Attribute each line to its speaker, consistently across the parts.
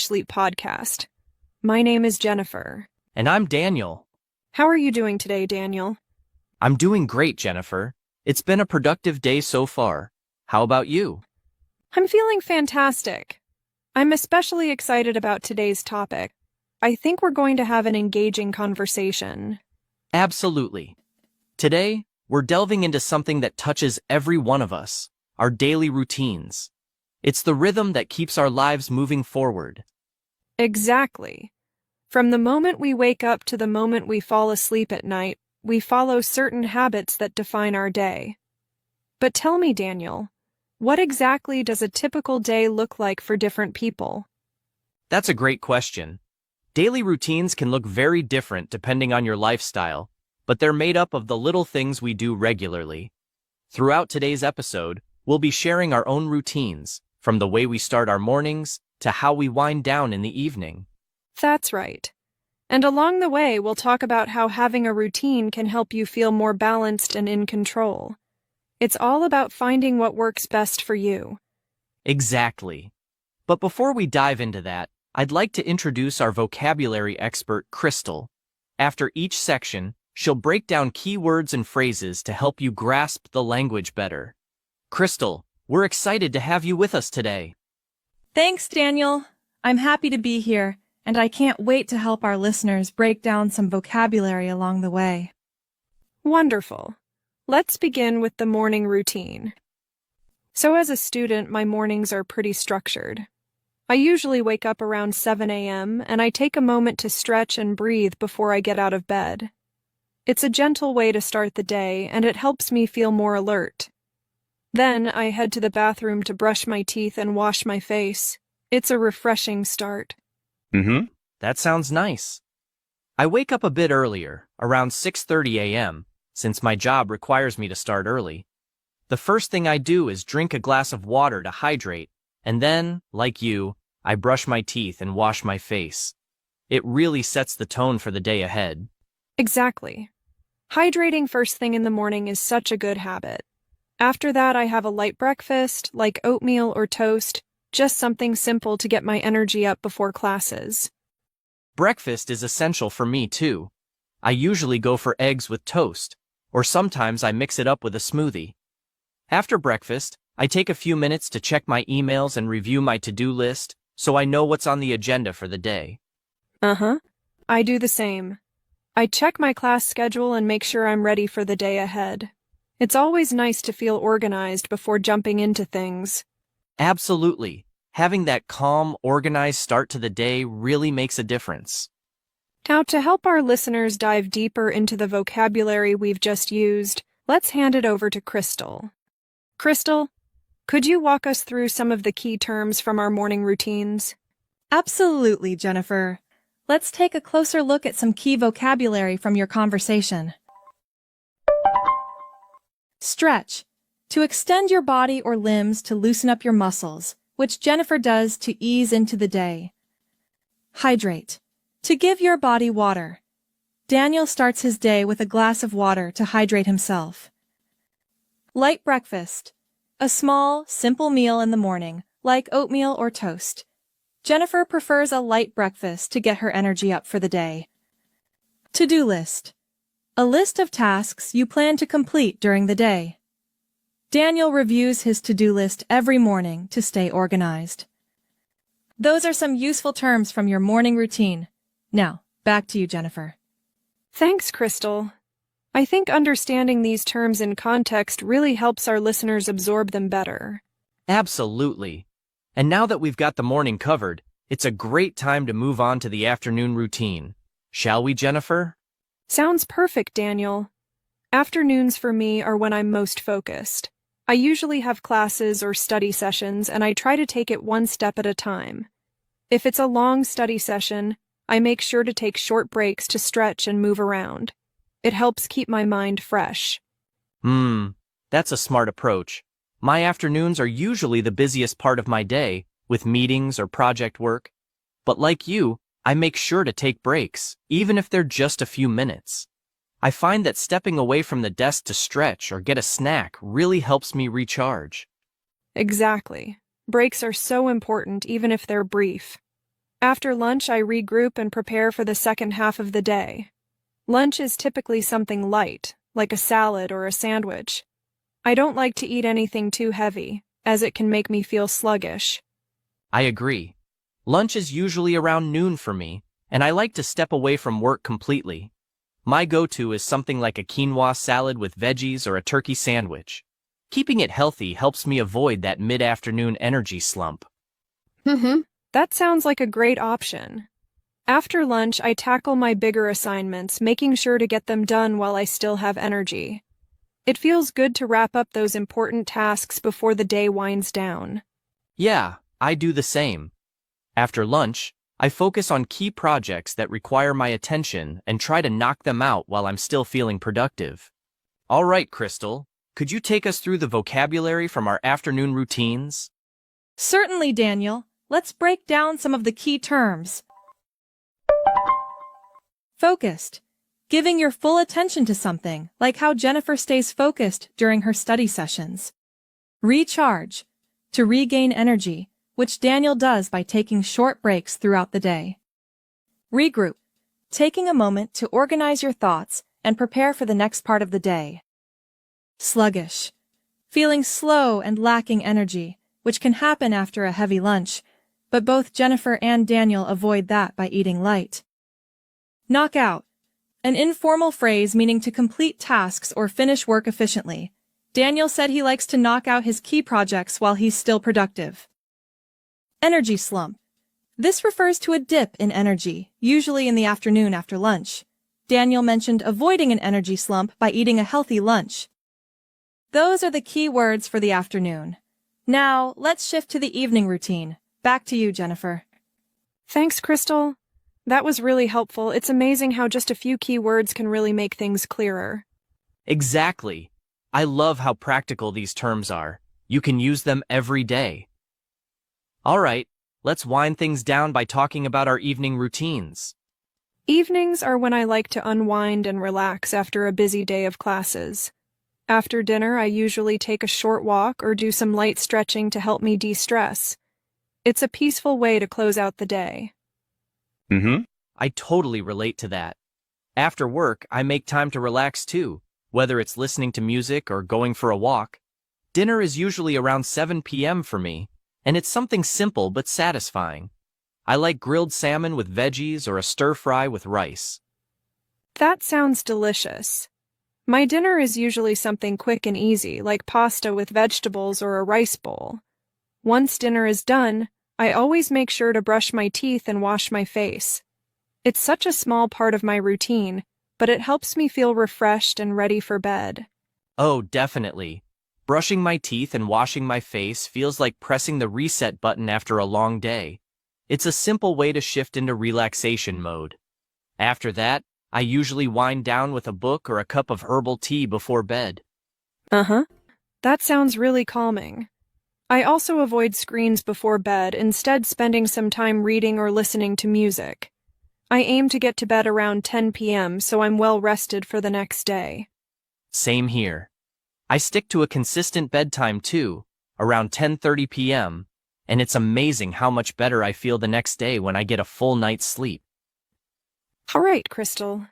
Speaker 1: Sleep podcast. My name is Jennifer.
Speaker 2: And I'm Daniel.
Speaker 1: How are you doing today, Daniel?
Speaker 2: I'm doing great, Jennifer. It's been a productive day so far. How about you?
Speaker 1: I'm feeling fantastic. I'm especially excited about today's topic. I think we're going to have an engaging conversation.
Speaker 2: Absolutely. Today, we're delving into something that touches every one of us, our daily routines. It's the rhythm that keeps our lives moving forward.
Speaker 1: Exactly. From the moment we wake up to the moment we fall asleep at night, we follow certain habits that define our day. But tell me, Daniel, what exactly does a typical day look like for different people?
Speaker 2: That's a great question. Daily routines can look very different depending on your lifestyle, but they're made up of the little things we do regularly. Throughout today's episode, we'll be sharing our own routines, from the way we start our mornings to how we wind down in the evening.
Speaker 1: That's right. And along the way, we'll talk about how having a routine can help you feel more balanced and in control. It's all about finding what works best for you.
Speaker 2: Exactly. But before we dive into that, I'd like to introduce our vocabulary expert, Crystal. After each section, she'll break down key words and phrases to help you grasp the language better. Crystal, we're excited to have you with us today.
Speaker 3: Thanks, Daniel. I'm happy to be here, and I can't wait to help our listeners break down some vocabulary along the way.
Speaker 1: Wonderful. Let's begin with the morning routine. So as a student, my mornings are pretty structured. I usually wake up around 7 a.m. and I take a moment to stretch and breathe before I get out of bed. It's a gentle way to start the day, and it helps me feel more alert. Then I head to the bathroom to brush my teeth and wash my face. It's a refreshing start.
Speaker 2: That sounds nice. I wake up a bit earlier, around 6:30 a.m., since my job requires me to start early. The first thing I do is drink a glass of water to hydrate, and then, like you, I brush my teeth and wash my face. It really sets the tone for the day ahead.
Speaker 1: Exactly. Hydrating first thing in the morning is such a good habit. After that, I have a light breakfast, like oatmeal or toast, just something simple to get my energy up before classes.
Speaker 2: Breakfast is essential for me, too. I usually go for eggs with toast, or sometimes I mix it up with a smoothie. After breakfast, I take a few minutes to check my emails and review my to-do list, so I know what's on the agenda for the day.
Speaker 1: I do the same. I check my class schedule and make sure I'm ready for the day ahead. It's always nice to feel organized before jumping into things.
Speaker 2: Absolutely. Having that calm, organized start to the day really makes a difference.
Speaker 1: Now, to help our listeners dive deeper into the vocabulary we've just used, let's hand it over to Crystal. Crystal, could you walk us through some of the key terms from our morning routines?
Speaker 3: Absolutely, Jennifer. Let's take a closer look at some key vocabulary from your conversation. Stretch. To extend your body or limbs to loosen up your muscles, which Jennifer does to ease into the day. Hydrate. To give your body water. Daniel starts his day with a glass of water to hydrate himself. Light breakfast. A small, simple meal in the morning, like oatmeal or toast. Jennifer prefers a light breakfast to get her energy up for the day. To-do list. A list of tasks you plan to complete during the day. Daniel reviews his to-do list every morning to stay organized. Those are some useful terms from your morning routine. Now, back to you, Jennifer.
Speaker 1: Thanks, Crystal. I think understanding these terms in context really helps our listeners absorb them better.
Speaker 2: Absolutely. And now that we've got the morning covered, it's a great time to move on to the afternoon routine. Shall we, Jennifer?
Speaker 1: Sounds perfect, Daniel. Afternoons for me are when I'm most focused. I usually have classes or study sessions, and I try to take it one step at a time. If it's a long study session, I make sure to take short breaks to stretch and move around. It helps keep my mind fresh.
Speaker 2: That's a smart approach. My afternoons are usually the busiest part of my day, with meetings or project work. But like you, I make sure to take breaks, even if they're just a few minutes. I find that stepping away from the desk to stretch or get a snack really helps me recharge.
Speaker 1: Exactly. Breaks are so important even if they're brief. After lunch, I regroup and prepare for the second half of the day. Lunch is typically something light, like a salad or a sandwich. I don't like to eat anything too heavy, as it can make me feel sluggish.
Speaker 2: I agree. Lunch is usually around noon for me, and I like to step away from work completely. My go-to is something like a quinoa salad with veggies or a turkey sandwich. Keeping it healthy helps me avoid that mid-afternoon energy slump.
Speaker 1: That sounds like a great option. After lunch, I tackle my bigger assignments, making sure to get them done while I still have energy. It feels good to wrap up those important tasks before the day winds down.
Speaker 2: Yeah, I do the same. After lunch, I focus on key projects that require my attention and try to knock them out while I'm still feeling productive. All right, Crystal, could you take us through the vocabulary from our afternoon routines?
Speaker 3: Certainly, Daniel. Let's break down some of the key terms. Focused. Giving your full attention to something, like how Jennifer stays focused during her study sessions. Recharge. To regain energy, which Daniel does by taking short breaks throughout the day. Regroup. Taking a moment to organize your thoughts and prepare for the next part of the day. Sluggish. Feeling slow and lacking energy, which can happen after a heavy lunch, but both Jennifer and Daniel avoid that by eating light. Knockout. An informal phrase meaning to complete tasks or finish work efficiently. Daniel said he likes to knock out his key projects while he's still productive. Energy slump. This refers to a dip in energy, usually in the afternoon after lunch. Daniel mentioned avoiding an energy slump by eating a healthy lunch. Those are the key words for the afternoon. Now, let's shift to the evening routine. Back to you, Jennifer.
Speaker 1: Thanks, Crystal. That was really helpful. It's amazing how just a few key words can really make things clearer.
Speaker 2: Exactly. I love how practical these terms are. You can use them every day. All right, let's wind things down by talking about our evening routines.
Speaker 1: Evenings are when I like to unwind and relax after a busy day of classes. After dinner, I usually take a short walk or do some light stretching to help me de-stress. It's a peaceful way to close out the day.
Speaker 2: I totally relate to that. After work, I make time to relax too, whether it's listening to music or going for a walk. Dinner is usually around 7 p.m. for me, and it's something simple but satisfying. I like grilled salmon with veggies or a stir-fry with rice.
Speaker 1: That sounds delicious. My dinner is usually something quick and easy, like pasta with vegetables or a rice bowl. Once dinner is done, I always make sure to brush my teeth and wash my face. It's such a small part of my routine, but it helps me feel refreshed and ready for bed.
Speaker 2: Oh, definitely. Brushing my teeth and washing my face feels like pressing the reset button after a long day. It's a simple way to shift into relaxation mode. After that, I usually wind down with a book or a cup of herbal tea before bed.
Speaker 1: That sounds really calming. I also avoid screens before bed, instead spending some time reading or listening to music. I aim to get to bed around 10 p.m. so I'm well rested for the next day.
Speaker 2: Same here. I stick to a consistent bedtime too, around 10:30 p.m., and it's amazing how much better I feel the next day when I get a full night's sleep.
Speaker 1: All right, Crystal.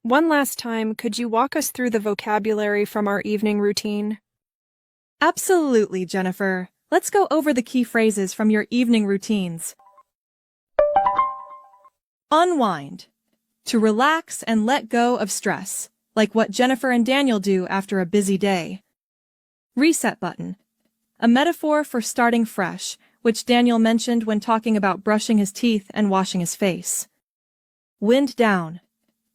Speaker 1: One last time, could you walk us through the vocabulary from our evening routine?
Speaker 3: Absolutely, Jennifer. Let's go over the key phrases from your evening routines. Unwind. To relax and let go of stress, like what Jennifer and Daniel do after a busy day. Reset button. A metaphor for starting fresh, which Daniel mentioned when talking about brushing his teeth and washing his face. Wind down.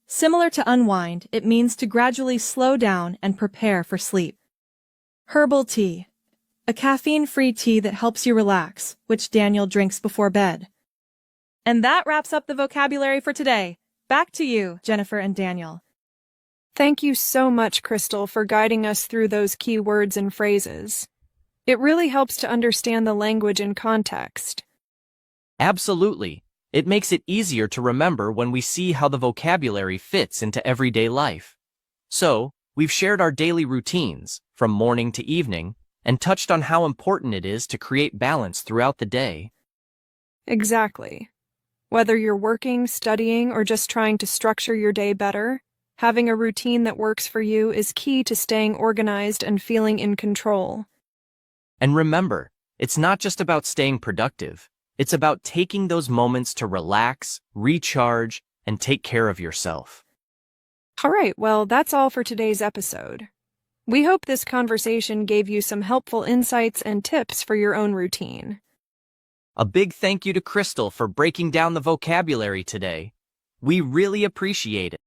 Speaker 3: Similar to unwind, it means to gradually slow down and prepare for sleep. Herbal tea. A caffeine-free tea that helps you relax, which Daniel drinks before bed. And that wraps up the vocabulary for today. Back to you, Jennifer and Daniel.
Speaker 1: Thank you so much, Crystal, for guiding us through those key words and phrases. It really helps to understand the language in context.
Speaker 2: Absolutely. It makes it easier to remember when we see how the vocabulary fits into everyday life. So, we've shared our daily routines, from morning to evening, and touched on how important it is to create balance throughout the day.
Speaker 1: Exactly. Whether you're working, studying, or just trying to structure your day better, having a routine that works for you is key to staying organized and feeling in control.
Speaker 2: And remember, it's not just about staying productive. It's about taking those moments to relax, recharge, and take care of yourself.
Speaker 1: All right, well, that's all for today's episode. We hope this conversation gave you some helpful insights and tips for your own routine.
Speaker 2: A big thank you to Crystal for breaking down the vocabulary today. We really appreciate it.